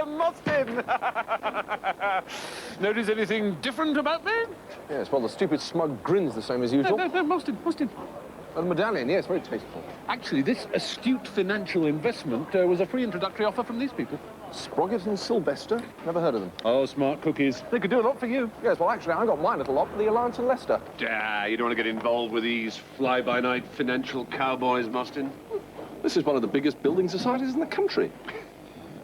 Mostin! Notice anything different about me? Yes, well, the stupid smug grin's the same as usual. No, Mostin. And the medallion, yes, very tasteful. Actually, this astute financial investment was a free introductory offer from these people. Sproggett and Sylvester? Never heard of them. Oh, smart cookies. They could do a lot for you. Yes, well, actually, I got my little lot for the Alliance in Leicester. You don't want to get involved with these fly-by-night financial cowboys, Mostin. This is one of the biggest building societies in the country.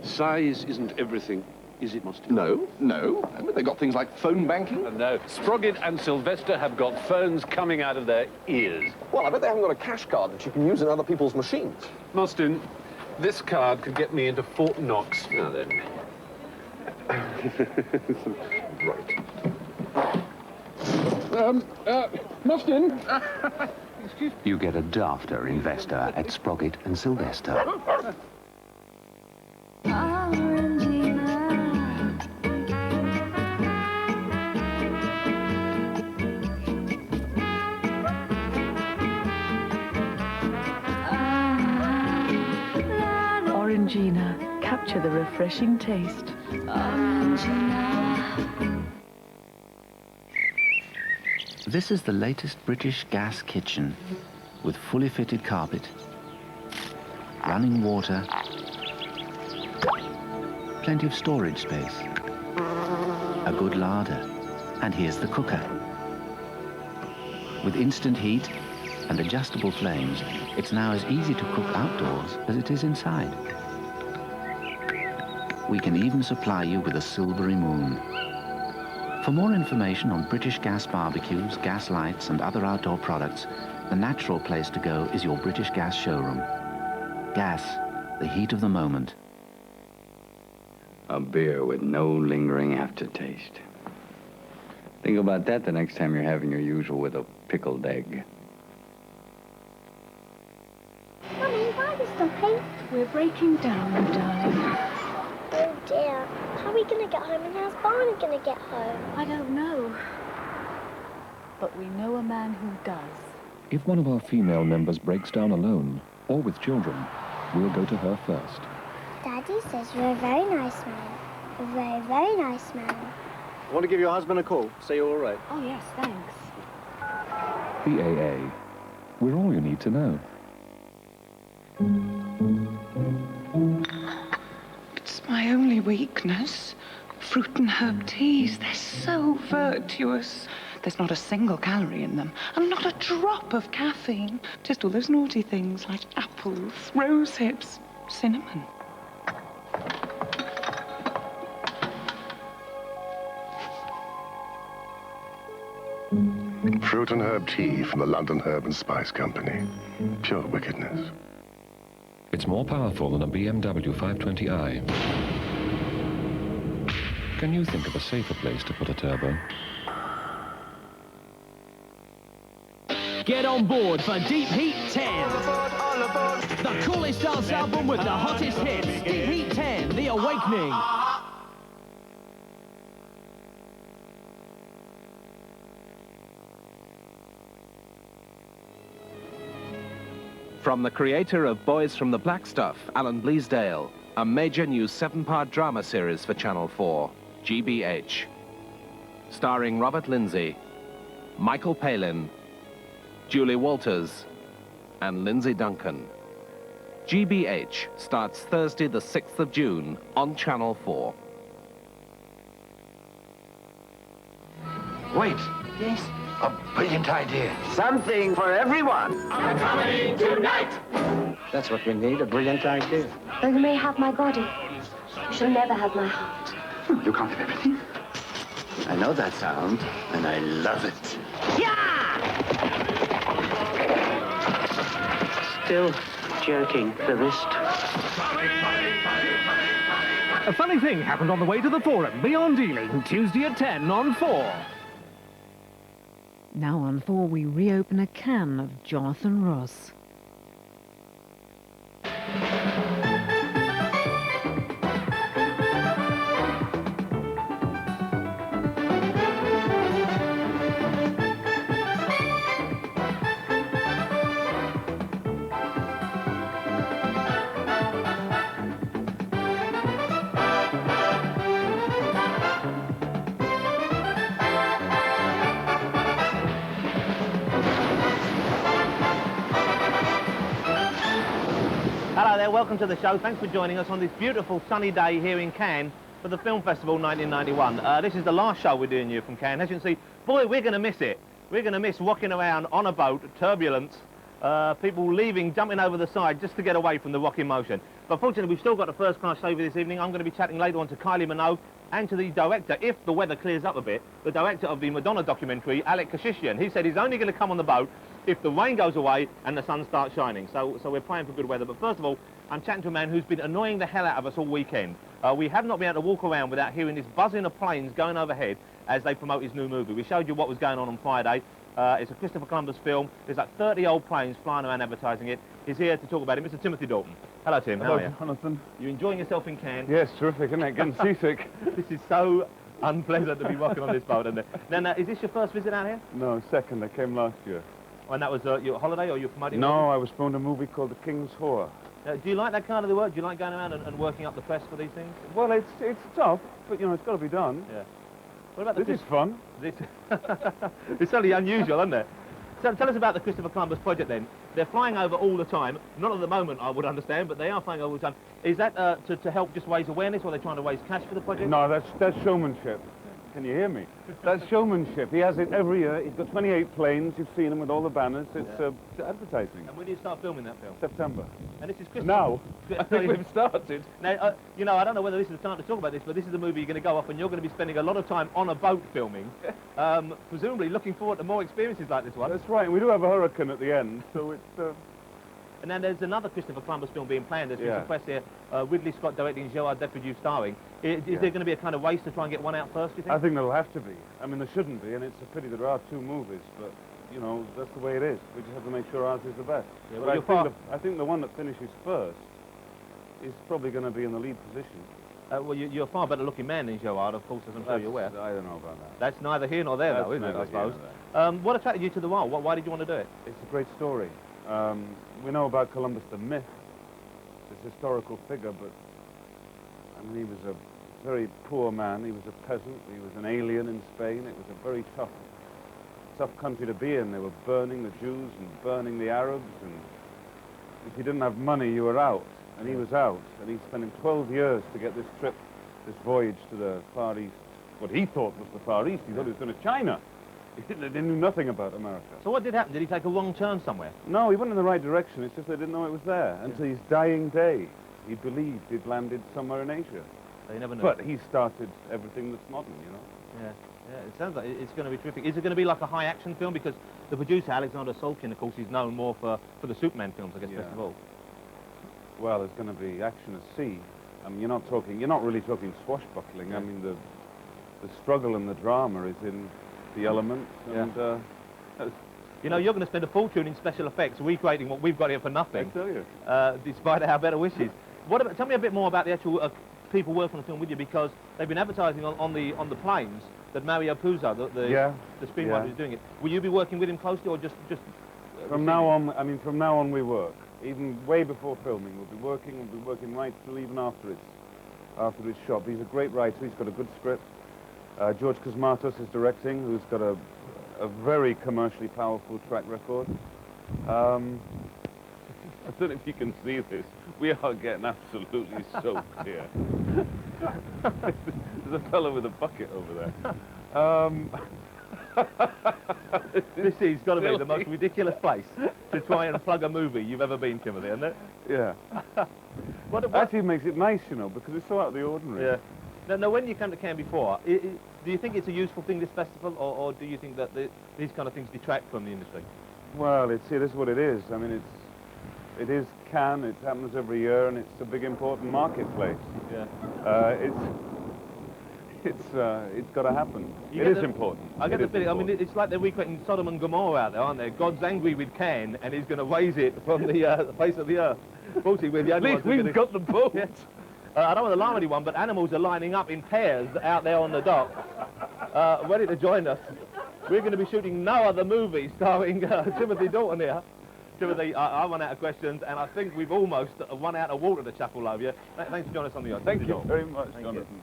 Size isn't everything, is it, Mostin? No. I mean, they've got things like phone banking. No. Sproggett and Sylvester have got phones coming out of their ears. Well, I bet they haven't got a cash card that you can use in other people's machines. Mostin, this card could get me into Fort Knox. Now then. Right. Mostin. Excuse me. You get a dafter investor at Sproggett and Sylvester. Orangina, capture the refreshing taste. Orangina. This is the latest British gas kitchen with fully fitted carpet, running water, plenty of storage space, a good larder, and here's the cooker. With instant heat and adjustable flames, it's now as easy to cook outdoors as it is inside. We can even supply you with a silvery moon. For more information on British gas barbecues, gas lights, and other outdoor products, the natural place to go is your British Gas showroom. Gas, the heat of the moment. A beer with no lingering aftertaste. Think about that the next time you're having your usual with a pickled egg. Mummy, why are we stopping? We're breaking down, darling. Oh dear. How are we going to get home and how's Barney going to get home? I don't know. But we know a man who does. If one of our female members breaks down alone, or with children, we'll go to her first. Daddy says you're a very nice man. A very, very nice man. I want to give your husband a call. Say you're all right. Oh, yes, thanks. BAA. We're all you need to know. It's my only weakness. Fruit and herb teas, they're so virtuous. There's not a single calorie in them, and not a drop of caffeine. Just all those naughty things like apples, rose hips, cinnamon. Fruit and herb tea from the London Herb and Spice Company. Pure wickedness. It's more powerful than a BMW 520i. Can you think of a safer place to put a turbo? Get on board for Deep Heat 10. The coolest dance album with the hottest hits. Deep Heat 10, The Awakening. From the creator of Boys from the Black Stuff, Alan Bleasdale, a major new 7-part drama series for Channel 4, GBH. Starring Robert Lindsay, Michael Palin, Julie Walters, and Lindsay Duncan. GBH starts Thursday the 6th of June on Channel 4. Wait. Yes? A brilliant idea. Something for everyone. I'm coming tonight. That's what we need, a brilliant idea. Though you may have my body, you shall never have my heart. You can't have everything. I know that sound, and I love it. Yeah! Still jerking the wrist. A funny thing happened on the way to the Forum. Beyond Dealing, Tuesday at 10 on 4. Now on 4, we reopen a can of Jonathan Ross. welcome to the show. Thanks for joining us on this beautiful sunny day here in Cannes for the Film Festival 1991. This is the last show we're doing here from Cannes. As you can see, boy, we're going to miss it. We're going to miss walking around on a boat, turbulence, people leaving, jumping over the side just to get away from the rocking motion. But fortunately, we've still got a first-class show this evening. I'm going to be chatting later on to Kylie Minogue and to the director, if the weather clears up a bit, the director of the Madonna documentary, Alec Keshishian. He said he's only going to come on the boat if the rain goes away and the sun starts shining. So we're praying for good weather. But first of all, I'm chatting to a man who's been annoying the hell out of us all weekend. We have not been able to walk around without hearing this buzzing of planes going overhead as they promote his new movie. We showed you what was going on Friday. It's a Christopher Columbus film. There's like 30 old planes flying around advertising it. He's here to talk about it, Mr. Timothy Dalton. Hello, Tim. Hello, how are you? Jonathan. You enjoying yourself in Cannes? Yes, terrific, isn't it? Getting seasick. This is so unpleasant to be walking on this boat, isn't it? Now, is this your first visit out here? No, second. I came last year. And that was your holiday, or you promoting? No, I was filming a movie called The King's Whore. Do you like that kind of the work? Do you like going around and working up the press for these things? Well, it's tough, but, you know, it's got to be done. Yeah. What about this is fun. This it's certainly unusual, isn't it? So tell us about the Christopher Columbus project then. They're flying over all the time. Not at the moment, I would understand, but they are flying over all the time. Is that to help just raise awareness, or are they trying to raise cash for the project? No, that's showmanship. Can you hear me? That's showmanship. He has it every year. He's got 28 planes. You've seen him with all the banners. It's advertising. And when do you start filming that film? September. And this is Christopher... Now? I think we've started. Now, you know, I don't know whether this is the time to talk about this, but this is the movie you're going to go off and you're going to be spending a lot of time on a boat filming. Presumably looking forward to more experiences like this one. That's right. And we do have a hurricane at the end, so it's... And then there's another Christopher Columbus film being planned. There's been some press here. Ridley Scott directing, Gerard Depardieu starring. Is there going to be a kind of race to try and get one out first, do you think? I think there'll have to be. I mean, there shouldn't be, and it's a pity there are two movies, but, you know, that's the way it is. We just have to make sure ours is the best. Yeah, but I think the one that finishes first is probably going to be in the lead position. Well, you're a far better looking man than Gerard, of course, as I'm sure you're aware. I don't know about that. That's neither here nor there, though, isn't it, I suppose? What attracted you to the role? Why did you want to do it? It's a great story. We know about Columbus, the myth, this historical figure, but I mean, he was a very poor man. He was a peasant. He was an alien in Spain. It was a very tough country to be in. They were burning the Jews and burning the Arabs, and if you didn't have money, you were out. And he was out, and he's spending 12 years to get this trip, this voyage to the Far East. What he thought was the Far East. He thought he was going to China. They knew nothing about America. So what did happen? Did he take a wrong turn somewhere? No, he went in the right direction. It's just they didn't know it was there until his dying day. He believed he'd landed somewhere in Asia. So you never knew. But he started everything that's modern, you know. Yeah, it sounds like it's going to be terrific. Is it going to be like a high-action film? Because the producer, Alexander Solkin, of course, is known more for the Superman films, I guess, best of all. Well, there's going to be action at sea. I mean, you're not really talking swashbuckling. Yeah. I mean, the struggle and the drama is in the elements, and you know, you're going to spend a fortune in special effects recreating what we've got here for nothing. I tell you. Despite our better wishes. Tell me a bit more about the actual people working on the film with you, because they've been advertising on the planes that Mario Puzo, the screenwriter, is doing it. Will you be working with him closely, or just from now on? I mean, from now on we work. Even way before filming, we'll be working right through, even after it's shot. He's a great writer. He's got a good script. George Cosmatos is directing, who's got a very commercially powerful track record. I don't know if you can see this. We are getting absolutely soaked here. There's a fellow with a bucket over there. This has got to be the most ridiculous place to try and plug a movie you've ever been, Timothy, isn't it? Yeah. what actually makes it nice, you know, because it's so out of the ordinary. Yeah. Now, when you come to Cannes before, do you think it's a useful thing, this festival, or do you think that these kind of things detract from the industry? Well, it is what it is. I mean, it is Cannes. It happens every year, and it's a big, important marketplace. Yeah. It's got to happen. It is important. I get the feeling. I mean, it's like they're recreating Sodom and Gomorrah out there, aren't they? God's angry with Cannes, and he's going to raise it from the face of the earth. Fortunately, we're the only ones. We've got the boat. Yeah. I don't want to alarm anyone, but animals are lining up in pairs out there on the dock, ready to join us. We're going to be shooting no other movie starring Timothy Dalton here. Timothy, I run out of questions, and I think we've almost run out of water to chuckle over you. Thanks for joining us on the yacht. Thank you very much, Jonathan.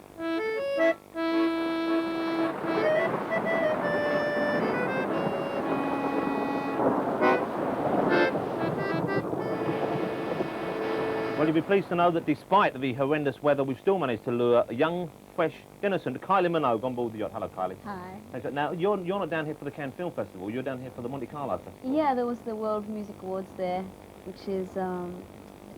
Well, you'll be pleased to know that despite the horrendous weather, we've still managed to lure a young, fresh, innocent Kylie Minogue on board the yacht. Hello, Kylie. Hi. Now, you're not down here for the Cannes Film Festival. You're down here for the Monte Carlo Festival. Yeah, there was the World Music Awards there, which is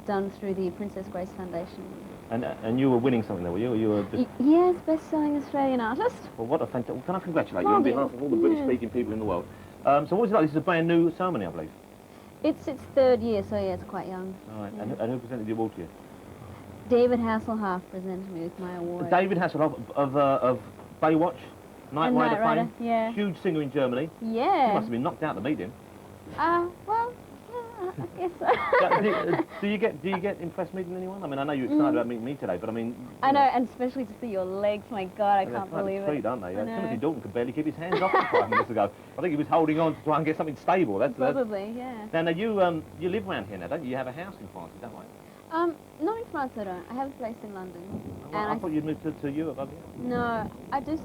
done through the Princess Grace Foundation. And you were winning something there, were you? Or you were just... Yes, best-selling Australian artist. Well, what a fantastic... Well, can I congratulate you on behalf of all the British-speaking people in the world? So what was it like? This is a brand new ceremony, I believe. It's its third year, so yeah, it's quite young. All right. Yeah. And who presented the award to you? David Hasselhoff presented me with my award. David Hasselhoff of Baywatch, Knight Rider fame. Yeah. Huge singer in Germany. Yeah. You must have been knocked out to meet him. Well, I guess so. do you get impressed meeting anyone? I mean, I know you're excited about meeting me today, but I mean... I know, and especially to see your legs. My God, I can't believe it. Aren't they? I know. Timothy Dalton could barely keep his hands off 5 minutes ago. I think he was holding on to try and get something stable. Probably, yeah. Now, you live around here now, don't you? You have a house in France, is that right? Not in France, I don't. I have a place in London. Oh, I thought you'd moved to Europe, have you? No, I do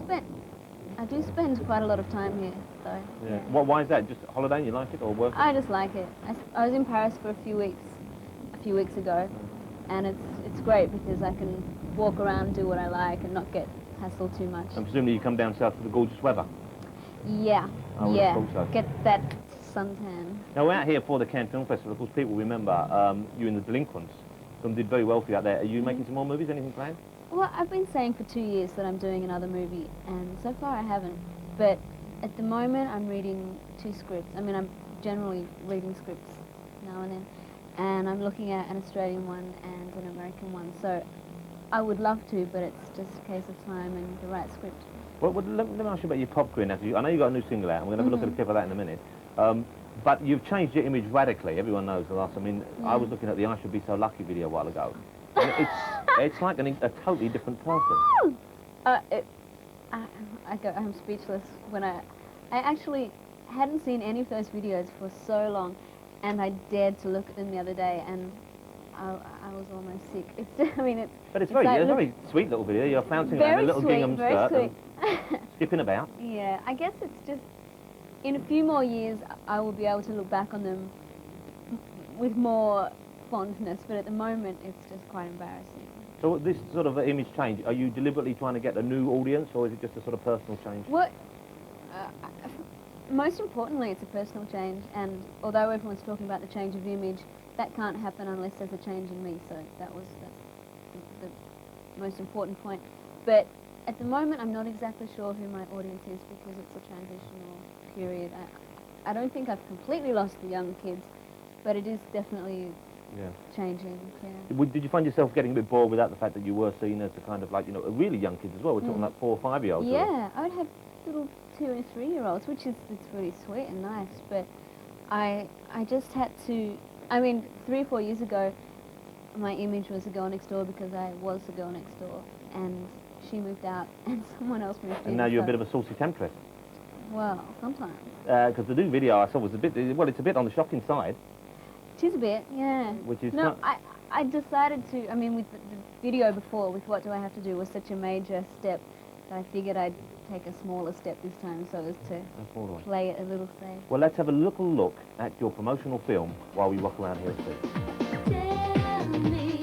spend quite a lot of time here, though. Yeah. Why is that? Just holiday? You like it, or work? I just like it. I was in Paris for a few weeks ago, and it's great because I can walk around, do what I like, and not get hassled too much. And presumably you come down south for the gorgeous weather. Yeah. So. Get that suntan. Now we're out here for the Cannes Film Festival. Of course, people remember you in The Delinquents. Some did very well for you out there. Are you making some more movies? Anything planned? Well, I've been saying for 2 years that I'm doing another movie, and so far I haven't. But at the moment, I'm reading 2 scripts. I mean, I'm generally reading scripts now and then, and I'm looking at an Australian one and an American one. So I would love to, but it's just a case of time and the right script. Well, let me ask you about your pop career now. I know you've got a new single out, and we're going to have a look at a clip of that in a minute. But you've changed your image radically. Everyone knows the last. I mean, I was looking at the "I Should Be So Lucky" video a while ago. And it's like a totally different person. I'm speechless. When I actually hadn't seen any of those videos for so long, and I dared to look at them the other day, and I was almost sick. But it's a very sweet little video. You're bouncing around in a little gingham skirt, very sweet. Skipping about. Yeah, I guess it's just in a few more years I will be able to look back on them with more fondness, but at the moment it's just quite embarrassing. So this sort of image change, are you deliberately trying to get a new audience, or is it just a sort of personal change? Well, most importantly, it's a personal change, and although everyone's talking about the change of image, that can't happen unless there's a change in me, so that's the most important point. But at the moment, I'm not exactly sure who my audience is because it's a transitional period. I don't think I've completely lost the young kids, but it is definitely changing. Yeah. Did you find yourself getting a bit bored without the fact that you were seen as the kind of like, really young kids as well? We're talking like 4 or 5-year-olds. Yeah, I would have little 2 and 3-year-olds, which is really sweet and nice, but I just had to, 3 or 4 years ago, my image was a girl next door because I was a girl next door, and she moved out and someone else moved in. And now you're a bit of a saucy temptress. Well, sometimes. Because the new video I saw was it's a bit on the shocking side. It is a bit, yeah. Which is I decided to, with the video before, with What Do I Have to Do, was such a major step that I figured I'd take a smaller step this time so as to play it a little safe. Well, let's have a little look at your promotional film while we walk around here at sea. Tell me.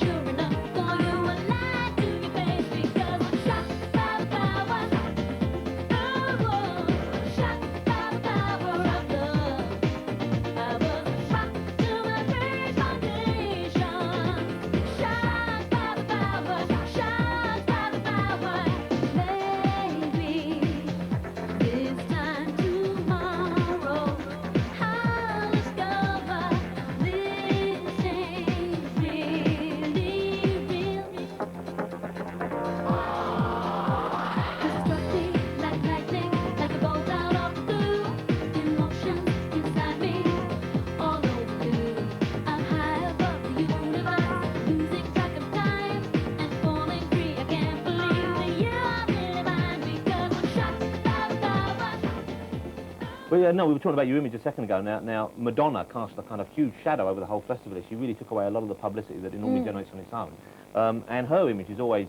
Sure enough, for you alive. Well, yeah, no, we were talking about your image a second ago. Now, Madonna cast a kind of huge shadow over the whole festival. She really took away a lot of the publicity that it normally generates on its own. And her image is always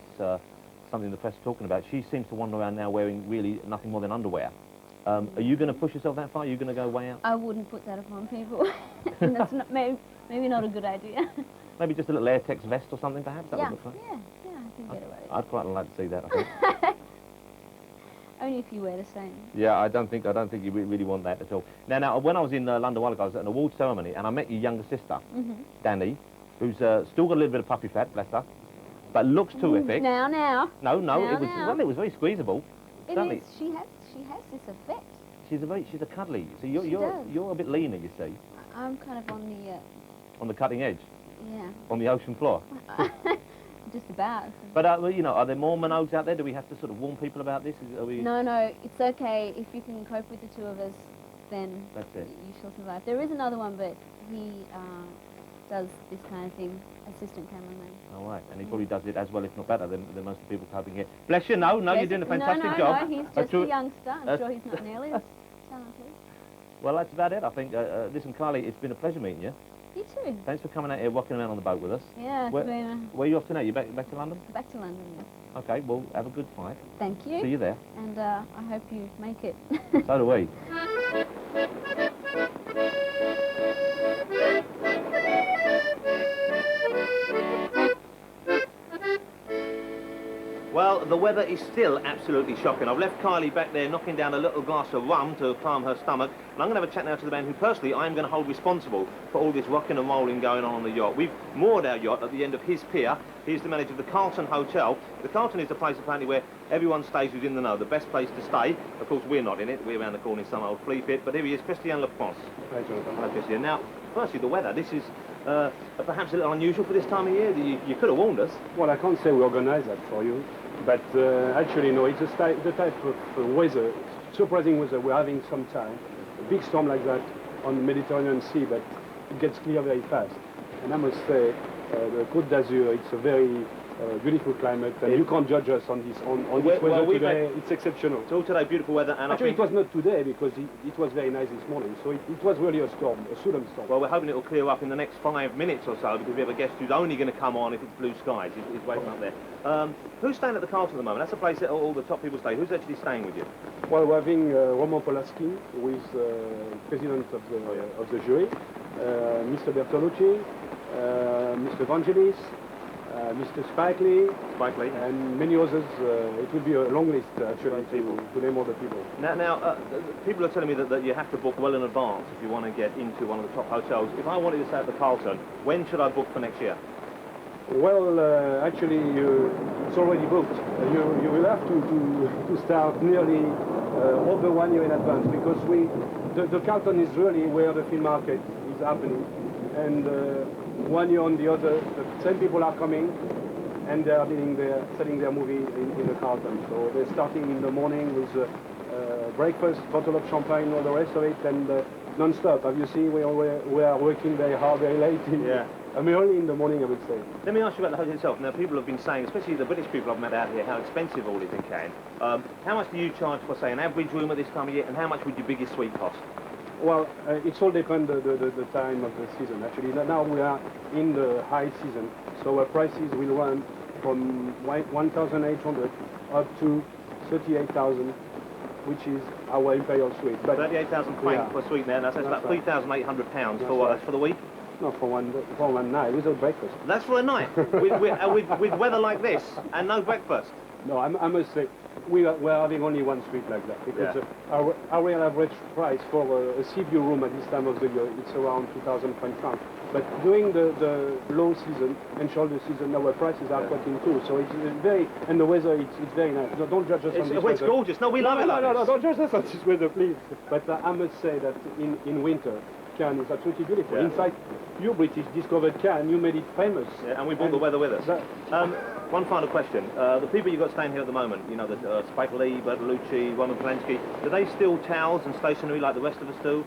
something the press is talking about. She seems to wander around now wearing really nothing more than underwear. Are you going to push yourself that far? Are you going to go way out? I wouldn't put that upon people. And that's not, maybe not a good idea. Maybe just a little latex vest or something, perhaps? That would look like. Yeah, I can get away with it. I'd quite like to see that, I think. Only if you wear the same. Yeah, I don't think you really want that at all. Now, when I was in London a while ago, I was at an award ceremony, and I met your younger sister, Danny, who's still got a little bit of puppy fat, bless her, but looks terrific. Now. No, Now, it was very squeezeable. It is. She has this effect. She's a cuddly. So you're a bit leaner, you see. I'm kind of on the cutting edge. Yeah. On the ocean floor. Just about. But well, you know, are there more Minogues out there? Do we have to sort of warn people about this? No, it's okay. If you can cope with the two of us, then that's it. You shall survive. There is another one, but he does this kind of thing, assistant cameraman. All right, and he probably does it as well, if not better, than most of the people coping here. Bless you, no, you're doing a fantastic job. No, he's just a youngster. I'm sure he's not nearly as talented. Well, that's about it, I think. Listen, Kylie, it's been a pleasure meeting you. You too. Thanks for coming out here, walking around on the boat with us. Yeah, where are you off to now? You back to London? Back to London, yes. Okay, well, have a good flight. Thank you. See you there. And I hope you make it. So do we. Well, the weather is still absolutely shocking. I've left Kylie back there knocking down a little glass of rum to calm her stomach, and I'm going to have a chat now to the man who, personally, I'm going to hold responsible for all this rocking and rolling going on the yacht. We've moored our yacht at the end of his pier. He's the manager of the Carlton Hotel. The Carlton is the place, apparently, where everyone stays who's in the know, the best place to stay. Of course, we're not in it. We're around the corner in some old flea pit, but here he is, Christian Lafrance. Hi, Jonathan. Hello, Christian. Now, firstly, the weather. This is perhaps a little unusual for this time of year. You could have warned us. Well, I can't say we organised that for you, but actually, no, it's the type of weather, surprising weather we're having sometimes. A big storm like that on the Mediterranean Sea, but it gets clear very fast. And I must say, the Côte d'Azur, it's a very beautiful climate, and you can't judge us on this weather today. It's exceptional. It's all today beautiful weather, and actually it was not today because it was very nice this morning. So it was really a storm, a sudden storm. Well, we're hoping it will clear up in the next 5 minutes or so, because we have a guest who's only going to come on if it's blue skies. He's waiting up there. Who's staying at the Carlton at the moment? That's a place that all the top people stay. Who's actually staying with you? Well, we're having Roman Polaski, who is president of the jury, Mr. Bertolucci, Mr. Vangelis, Mr. Spike Lee, and many others. It will be a long list, actually, to name all the people. Now people are telling me that you have to book well in advance if you want to get into one of the top hotels. If I wanted to stay at the Carlton, when should I book for next year? Well, actually, it's already booked. You will have to start nearly over 1 year in advance, because the Carlton is really where the film market is happening. And 1 year on the other, the same people are coming, and they are selling their movie in the Carlton. So they're starting in the morning with breakfast, bottle of champagne, all the rest of it, and non-stop. Have you seen we are working very hard, very late? I mean, early in the morning, I would say. Let me ask you about the hotel itself. Now, people have been saying, especially the British people I've met out here, how expensive all is in Cannes. How much do you charge for, say, an average room at this time of year, and how much would your biggest suite cost? Well, it's all depends the time of the season. Actually, now we are in the high season, so our prices will run from 1,800 up to 38,000, which is our imperial suite. 38,000 francs per suite now. That's about £3,800 for what? That's for the week? No, for one night without breakfast. That's for a night with weather like this and no breakfast. No, I must say, we're having only one suite like that, because our real average price for a sea view room at this time of the year, it's around 2,000 francs. But during the low season and shoulder season, our prices are cutting too. So it's very, and the weather, it's very nice. No, don't judge us on this weather. It's gorgeous. No, we love it. No, don't judge us on this weather, please. But I must say that in winter, Cannes is absolutely beautiful. In fact, you British discovered Cannes, you made it famous. Yeah, and we brought the weather with us. One final question. The people you've got staying here at the moment, you know, the Spike Lee, Bertolucci, Roman Polanski, do they steal towels and stationery like the rest of us do?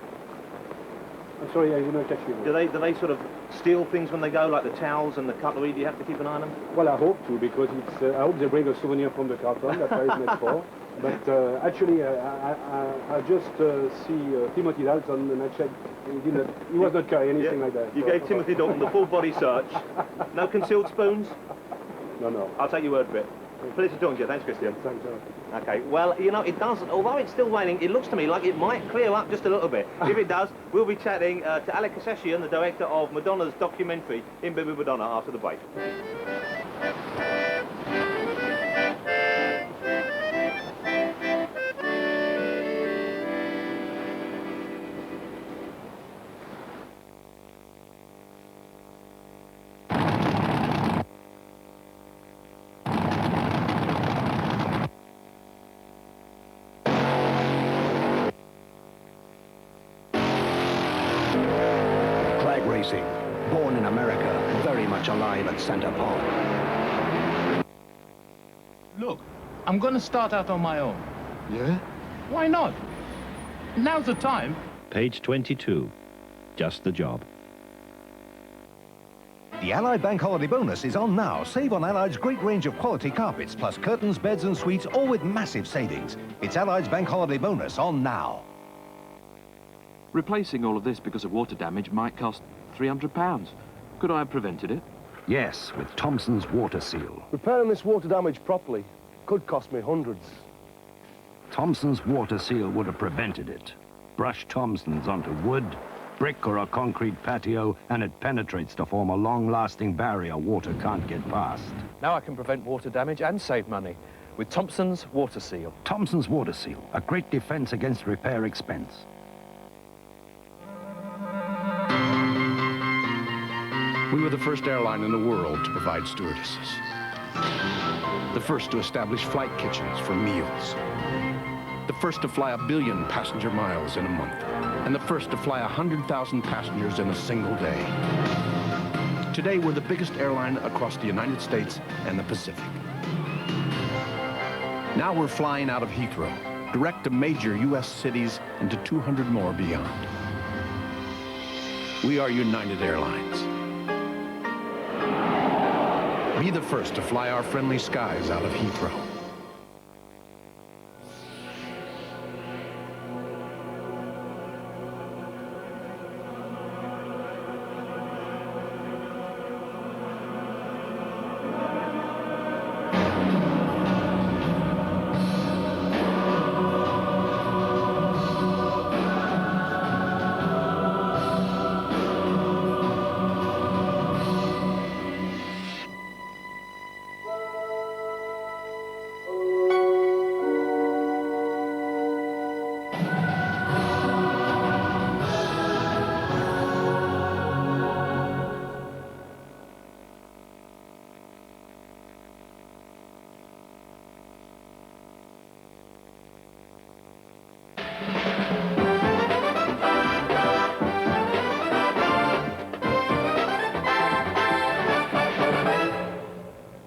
I'm sorry, I did not catch you. Do they sort of steal things when they go, like the towels and the cutlery? Do you have to keep an eye on them? Well, I hope to, because it's, I hope they bring a souvenir from the Carlton, that's what it's meant for. But actually, I just see Timothy Dalton, and I checked, he was not carrying anything like that. You gave Timothy Dalton the full body search. No concealed spoons? No. I'll take your word for it. Pleasure talking to you. Thanks, Christian. Thanks, Okay, well, you know, it does, although it's still raining, it looks to me like it might clear up just a little bit. If it does, we'll be chatting to Alec Keshishian, the director of Madonna's documentary, In Bed with Madonna, after the break. Racing, born in America, very much alive at Center Pond. Look, I'm going to start out on my own. Yeah? Why not? Now's the time. Page 22. Just the job. The Allied Bank Holiday Bonus is on now. Save on Allied's great range of quality carpets, plus curtains, beds and suites, all with massive savings. It's Allied's Bank Holiday Bonus on now. Replacing all of this because of water damage might cost £300. Could I have prevented it? Yes, with Thompson's water seal. Repairing this water damage properly could cost me hundreds. Thompson's water seal would have prevented it. Brush Thompson's onto wood, brick or a concrete patio, and it penetrates to form a long-lasting barrier water can't get past. Now I can prevent water damage and save money with Thompson's water seal. Thompson's water seal, a great defense against repair expense. We were the first airline in the world to provide stewardesses. The first to establish flight kitchens for meals. The first to fly 1 billion passenger miles in a month. And the first to fly 100,000 passengers in a single day. Today, we're the biggest airline across the United States and the Pacific. Now we're flying out of Heathrow, direct to major U.S. cities and to 200 more beyond. We are United Airlines. Be the first to fly our friendly skies out of Heathrow.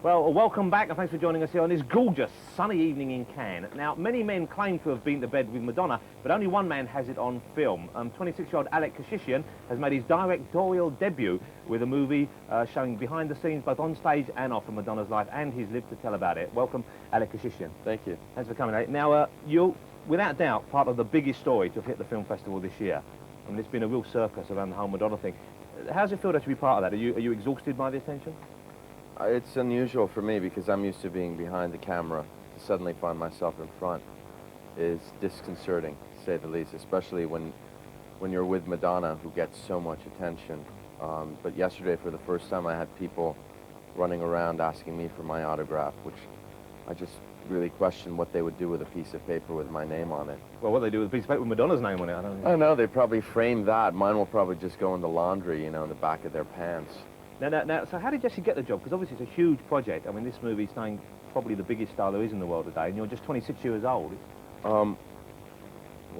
Well, welcome back and thanks for joining us here on this gorgeous sunny evening in Cannes. Now, many men claim to have been to bed with Madonna, but only one man has it on film. 26-year-old Alec Keshishian has made his directorial debut with a movie showing behind the scenes, both on stage and off, of Madonna's life, and he's lived to tell about it. Welcome, Alec Keshishian. Thank you. Thanks for coming, Alec. Now, you're, without doubt, part of the biggest story to have hit the film festival this year. I mean, it's been a real circus around the whole Madonna thing. How does it feel to be part of that? Are you exhausted by the attention? It's unusual for me because I'm used to being behind the camera. To suddenly find myself in front is disconcerting, to say the least, especially when you're with Madonna, who gets so much attention. But yesterday, for the first time, I had people running around asking me for my autograph, which I just really questioned what they would do with a piece of paper with my name on it. Well, what do they do with a piece of paper with Madonna's name on it? I don't know. I don't know, they probably frame that. Mine will probably just go in the laundry, you know, in the back of their pants. Now, so how did Jesse get the job? Because obviously it's a huge project. I mean, this movie's starring probably the biggest star there is in the world today, and you're just 26 years old. Well,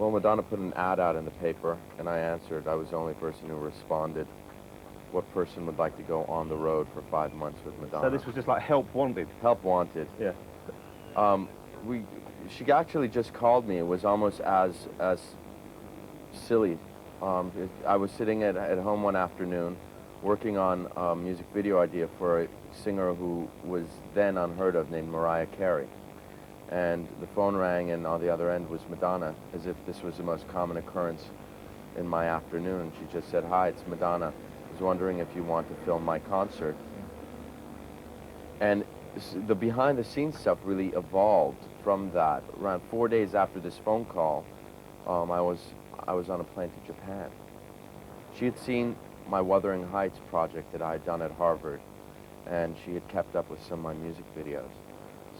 Madonna put an ad out in the paper, and I answered. I was the only person who responded. What person would like to go on the road for 5 months with Madonna? So this was just like help wanted? Help wanted. Yeah. She actually just called me. It was almost as silly I was sitting at home one afternoon working on a music video idea for a singer who was then unheard of named Mariah Carey. And the phone rang, and on the other end was Madonna, as if this was the most common occurrence in my afternoon. She just said, "Hi, it's Madonna. I was wondering if you want to film my concert." And the behind-the-scenes stuff really evolved from that. Around 4 days after this phone call, I was on a plane to Japan. She had seen my Wuthering Heights project that I had done at Harvard, and she had kept up with some of my music videos.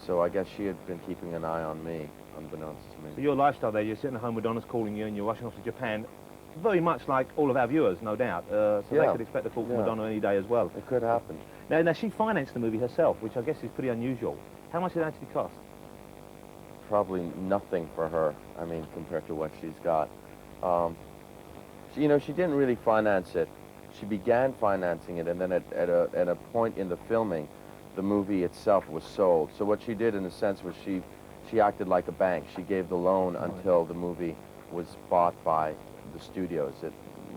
So I guess she had been keeping an eye on me, unbeknownst to me. So your lifestyle there, you're sitting at home, Madonna's calling you, and you're rushing off to Japan, very much like all of our viewers, no doubt. So they could expect a call from Madonna any day as well. It could happen. Now, she financed the movie herself, which I guess is pretty unusual. How much did it actually cost? Probably nothing for her, I mean, compared to what she's got. You know, she didn't really finance it. She began financing it, and then at a point in the filming, the movie itself was sold. So what she did, in a sense, was she acted like a bank. She gave the loan until the movie was bought by the studios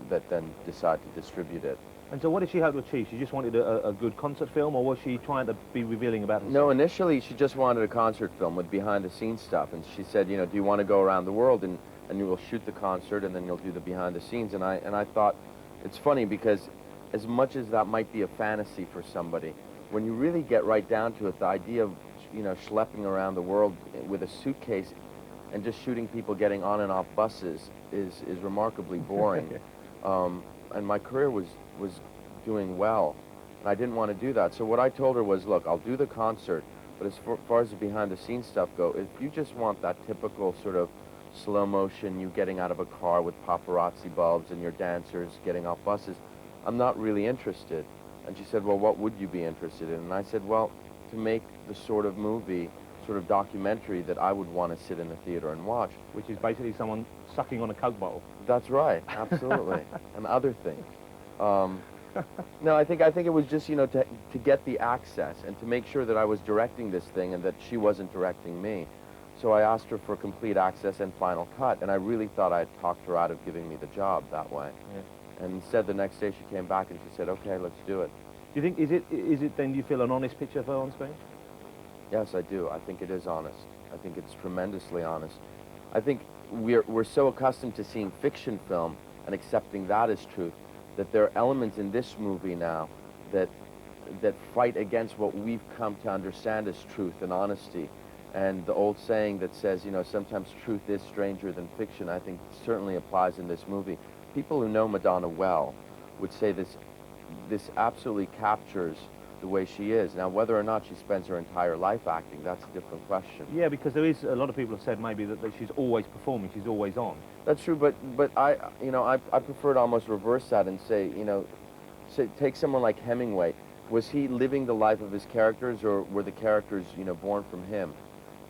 that then decided to distribute it. And so what did she hope to achieve? She just wanted a good concert film, or was she trying to be revealing about herself? No, initially she just wanted a concert film with behind-the-scenes stuff. And she said, you know, do you want to go around the world and you will shoot the concert and then you'll do the behind-the-scenes? And I thought, it's funny because as much as that might be a fantasy for somebody, when you really get right down to it, the idea of, you know, schlepping around the world with a suitcase and just shooting people getting on and off buses is remarkably boring. And my career was doing well, and I didn't want to do that. So what I told her was, look, I'll do the concert, but as far as the behind-the-scenes stuff go, if you just want that typical sort of slow motion, you getting out of a car with paparazzi bulbs and your dancers getting off buses, I'm not really interested. And she said, well, what would you be interested in? And I said, well, to make the sort of movie, sort of documentary that I would want to sit in the theater and watch. Which is basically someone sucking on a Coke bottle. That's right, absolutely. And other things. No, I think it was just, you know, to get the access and to make sure that I was directing this thing and that she wasn't directing me. So I asked her for complete access and final cut, and I really thought I had talked her out of giving me the job that way. Yeah. And instead, the next day she came back and she said, okay, let's do it. Do you think, is it then, do you feel an honest picture of her on screen? Yes, I do. I think it is honest. I think it's tremendously honest. I think we're so accustomed to seeing fiction film and accepting that as truth that there are elements in this movie now that fight against what we've come to understand as truth and honesty. And the old saying that says, you know, sometimes truth is stranger than fiction, I think certainly applies in this movie. People who know Madonna well would say this absolutely captures the way she is. Now, whether or not she spends her entire life acting, that's a different question. Yeah, because there is, a lot of people have said maybe that she's always performing, she's always on. That's true, but I prefer to almost reverse that and say, you know, take someone like Hemingway. Was he living the life of his characters, or were the characters, you know, born from him?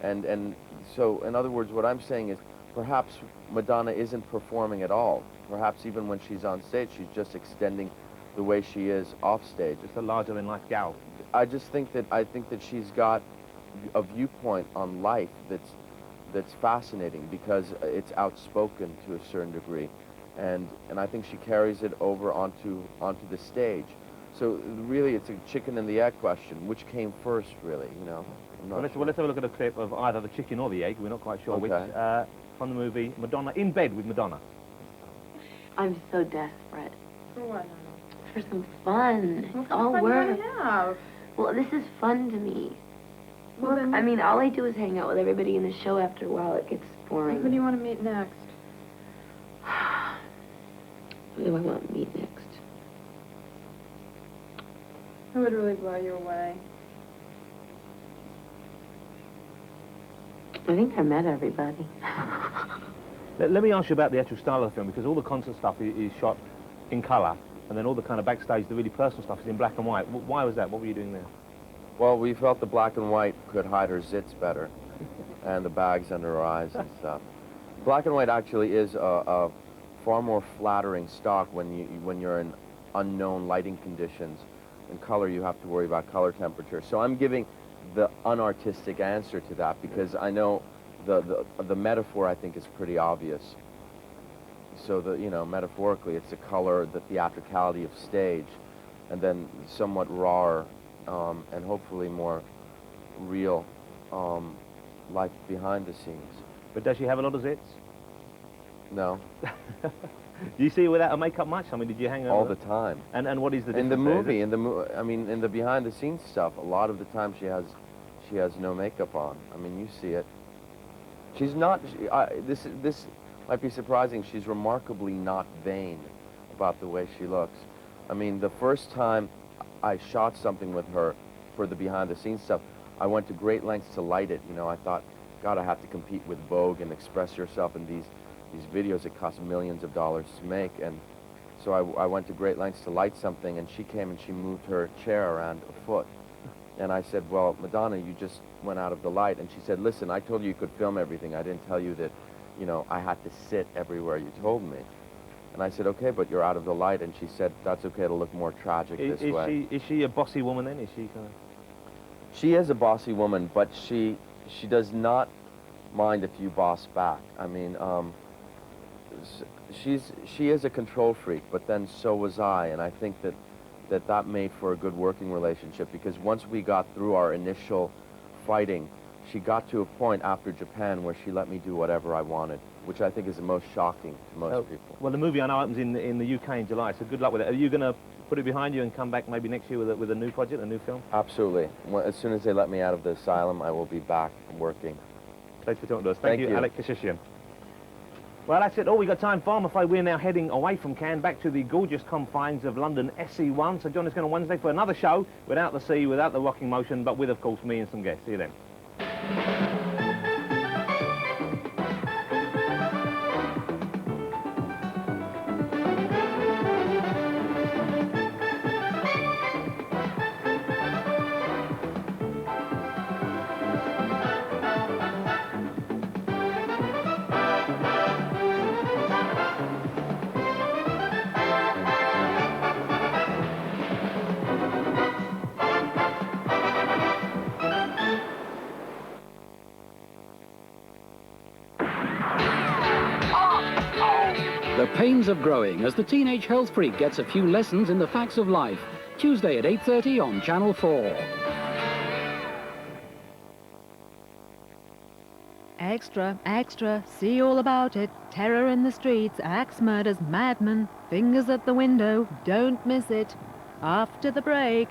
And so, in other words, what I'm saying is, perhaps Madonna isn't performing at all. Perhaps even when she's on stage, she's just extending the way she is off stage. Just a larger-than-life gal. I think that she's got a viewpoint on life that's fascinating because it's outspoken to a certain degree, and I think she carries it over onto the stage. So really, it's a chicken and the egg question. Which came first, really? You know. Well, let's have a look at a clip of either the chicken or the egg. We're not quite sure which. From the movie Madonna in Bed with Madonna. I'm so desperate. For what? For some fun. What It's all fun work. do you have? Well, this is fun to me. Well, then, I mean, all I do is hang out with everybody in the show. After a while, it gets boring. Who do you want to meet next? Who do I want to meet next? Who would really blow you away? I think I met everybody. Let me ask you about the actual style of the film, because all the concert stuff is shot in colour, and then all the kind of backstage, the really personal stuff is in black and white. Why was that? What were you doing there? Well, we felt the black and white could hide her zits better, and the bags under her eyes and stuff. Black and white actually is a far more flattering stock when you're in unknown lighting conditions. In color, you have to worry about color temperature. So I'm giving the unartistic answer to that because I know the metaphor, I think, is pretty obvious. So that, you know, metaphorically, it's the color, the theatricality of stage, and then somewhat rawer and hopefully more real life behind the scenes. But does she have a lot of zits? No. Do you see her without a makeup much? I mean, did you hang all over? the time? And what is the difference? In the there? movie, I mean, in the behind-the-scenes stuff, a lot of the time she has no makeup on. I mean, you see it. She's not. This might be surprising. She's remarkably not vain about the way she looks. I mean, the first time I shot something with her for the behind-the-scenes stuff, I went to great lengths to light it. You know, I thought, God, I have to compete with Vogue and express yourself in these videos that cost millions of dollars to make. And so I went to great lengths to light something, and she came and she moved her chair around a foot. And I said, well, Madonna, you just went out of the light. And she said, listen, I told you you could film everything. I didn't tell you that, you know, I had to sit everywhere you told me. And I said, okay, but you're out of the light. And she said, that's okay, it'll look more tragic this way. Is she a bossy woman then? Is she kind of... She is a bossy woman, but she does not mind if you boss back. I mean, she is a control freak, but then so was I, and I think that made for a good working relationship, because once we got through our initial fighting, she got to a point after Japan where she let me do whatever I wanted, which I think is the most shocking to most people. Well, the movie I know opens in the UK in July, so good luck with it. Are you going to put it behind you and come back maybe next year with a new project, a new film? Absolutely. As soon as they let me out of the asylum, I will be back working. Thanks for talking to us. Thank you, you. Alec Keshishian. Well, that's it. All we got time for. I'm afraid we're now heading away from Cannes, back to the gorgeous confines of London SE1. So join us again on Wednesday for another show without the sea, without the rocking motion, but with, of course, me and some guests. See you then. The pains of growing as the teenage health freak gets a few lessons in the facts of life. Tuesday at 8:30 on Channel 4. Extra, extra, see all about it. Terror in the streets, axe murders, madmen, fingers at the window. Don't miss it. After the break.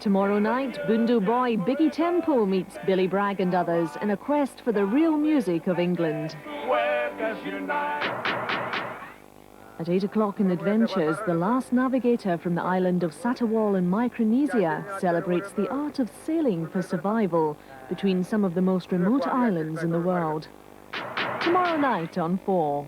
Tomorrow night, Bundu boy Biggie Temple meets Billy Bragg and others in a quest for the real music of England. At 8 o'clock in Adventures, the last navigator from the island of Satawal in Micronesia celebrates the art of sailing for survival between some of the most remote islands in the world. Tomorrow night on 4.